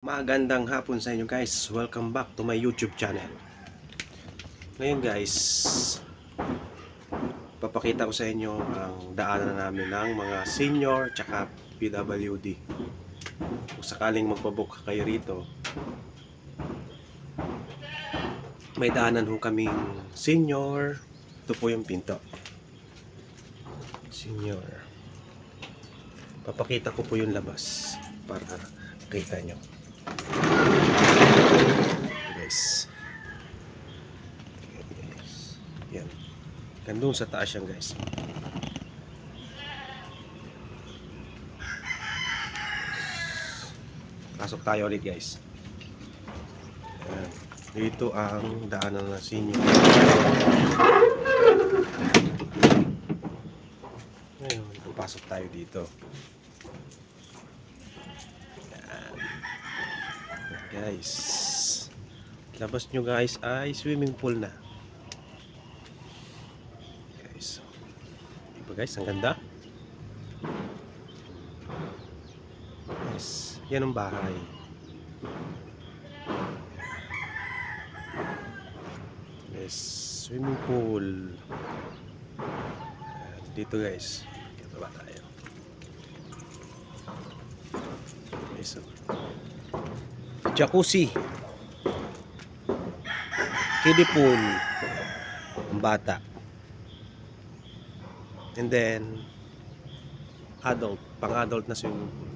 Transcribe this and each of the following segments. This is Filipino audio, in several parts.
Magandang hapon sa inyo guys. Welcome back to my YouTube channel. Ngayon guys, papakita ko sa inyo ang daanan namin ng mga senior tsaka PWD. Kung sakaling magpabook kayo rito, may daanan ho kaming senior. Ito po yung pinto. Senior. Papakita ko po yung labas para kita nyo. Guys. Yan. Gandun sa taas yan guys. Pasok tayo ulit guys. Yan. Dito ang daanan ng senior. Ngayon, papasok tayo dito. Yan. Yan guys. Labas nyo guys ay swimming pool na. Guys. Diba guys, ang ganda. Guys, yan ang bahay. Guys, swimming pool. Dito guys. Dito ba tayo? Guys, so. Jacuzzi. Kiddie pool. Ang bata. And then adult, pang-adult na swimming pool.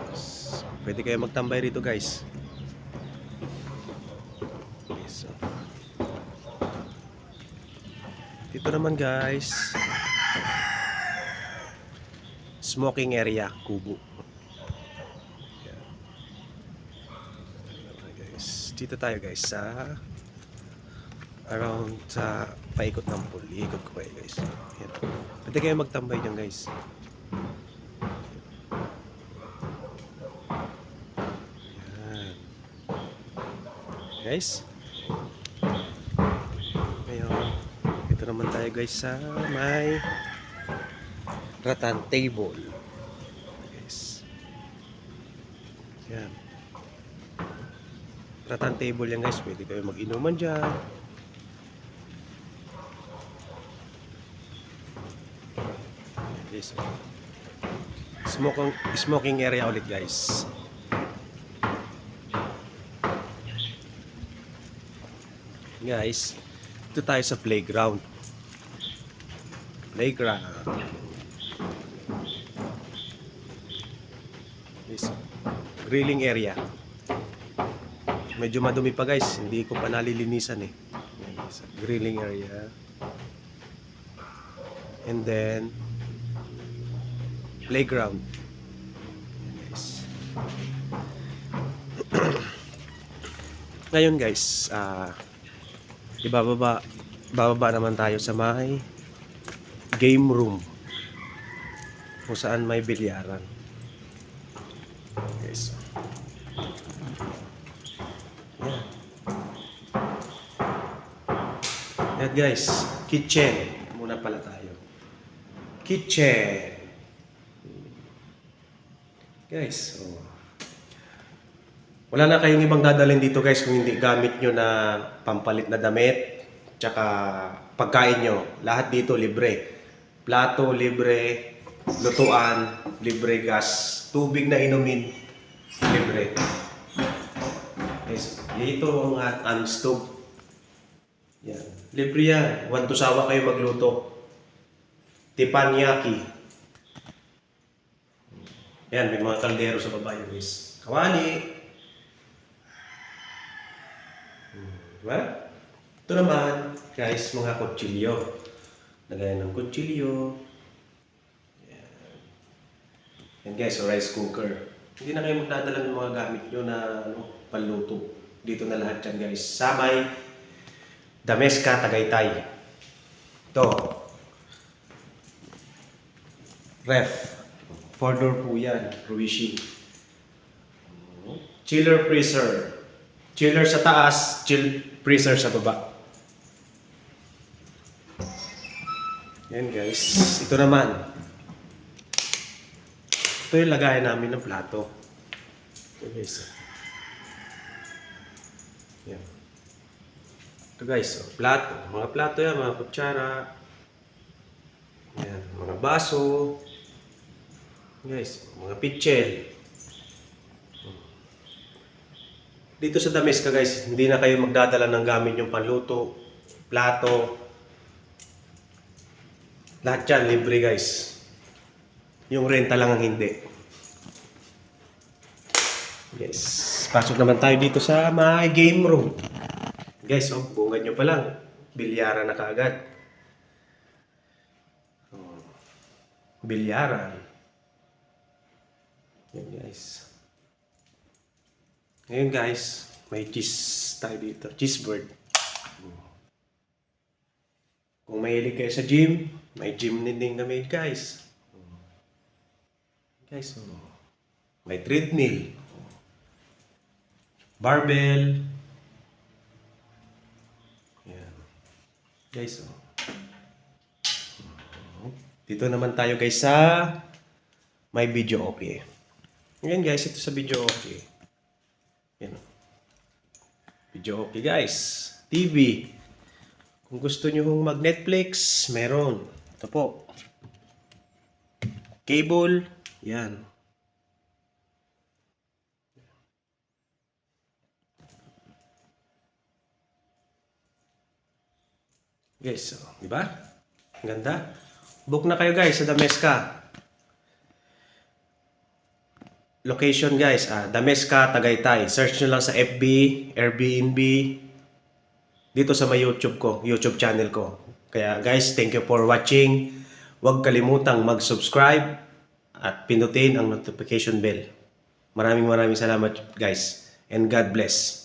Yes. Pwede kayo magtambay rito guys. Yes. So. Dito naman guys, smoking area, kubo. Yan. Guys, dito tayo guys sa around sa paikot ng pool. Iikot ko kayo guys. Yan. Pwede kayo magtambay dyan guys. Yan. Guys. Ngayon, ito naman tayo guys sa may rattan table. Guys. Yan. Rattan table yan guys. Pwede kayo mag-inuman dyan. Yes. Smoking area ulit guys. Guys, ito tayo sa playground. Yes. Grilling area. Medyo madumi pa guys, hindi ko pa nalilinisan eh. Yes. Grilling area. And then playground. Guys. Ngayon guys, bababa naman tayo sa may game room kung saan may bilyaran. Guys. Yan. Yan guys, kitchen muna pala tayo. Kitchen. Guys, oh. Wala na kayong ibang dadalhin dito guys kung hindi gamit nyo na pampalit na damit tsaka pagkain nyo. Lahat dito libre. Plato libre, lutuan libre, gas, tubig na inumin libre. Guys, ito ang stove. Yan. Libre yan. Huwag tusawa kayo magluto. Teppanyaki. Yan, may mga kaldero sa baba yun guys. Kawali. Diba? Ito naman, guys, mga kutsilyo. Lagayan ng kutsilyo. Yan. Yan guys, rice cooker. Hindi na kayo magdadala ng mga gamit nyo na panluto. Dito na lahat yan guys. Sa may Dameska, Tagaytay. Ito. Ref. 4-door po yan. Ruishi. Chiller freezer. Chiller sa taas, freezer sa baba. Yan guys. Ito naman. Ito yung lagayan namin ng plato. guys. Yan. Ito guys, plato. Mga plato yan, mga kutsara. Yan, mga baso. Guys, mga pitchel. Dito sa Dameska guys, hindi na kayo magdadala ng gamit yung panluto, plato. Lahat yan, libre guys. Yung renta lang ang hindi. Yes. Pasok naman tayo dito sa my game room. Guys, bungan nyo pa lang. Bilyaran na kaagad. Bilyaran. Yan guys. Ngayon guys, may cheese tayo dito. Cheese bird. Kung mahilig kayo sa gym, may gym din na made guys. Guys, may treadmill. Barbell. Yan. Guys, dito naman tayo guys sa may video okay. Ngayon guys, ito sa video okay. Yan. Video okay guys. TV. Kung gusto nyo mag-Netflix, meron. Ito po. Cable. Yan. Guys, so, di ba? Ang ganda. Book na kayo guys sa Dameska. Location guys, Dameska, Tagaytay. Search nyo lang sa FB, Airbnb. Dito sa may YouTube ko, YouTube channel ko. Kaya guys, thank you for watching. Huwag kalimutang mag-subscribe at pindutin ang notification bell. Maraming salamat guys. And God bless.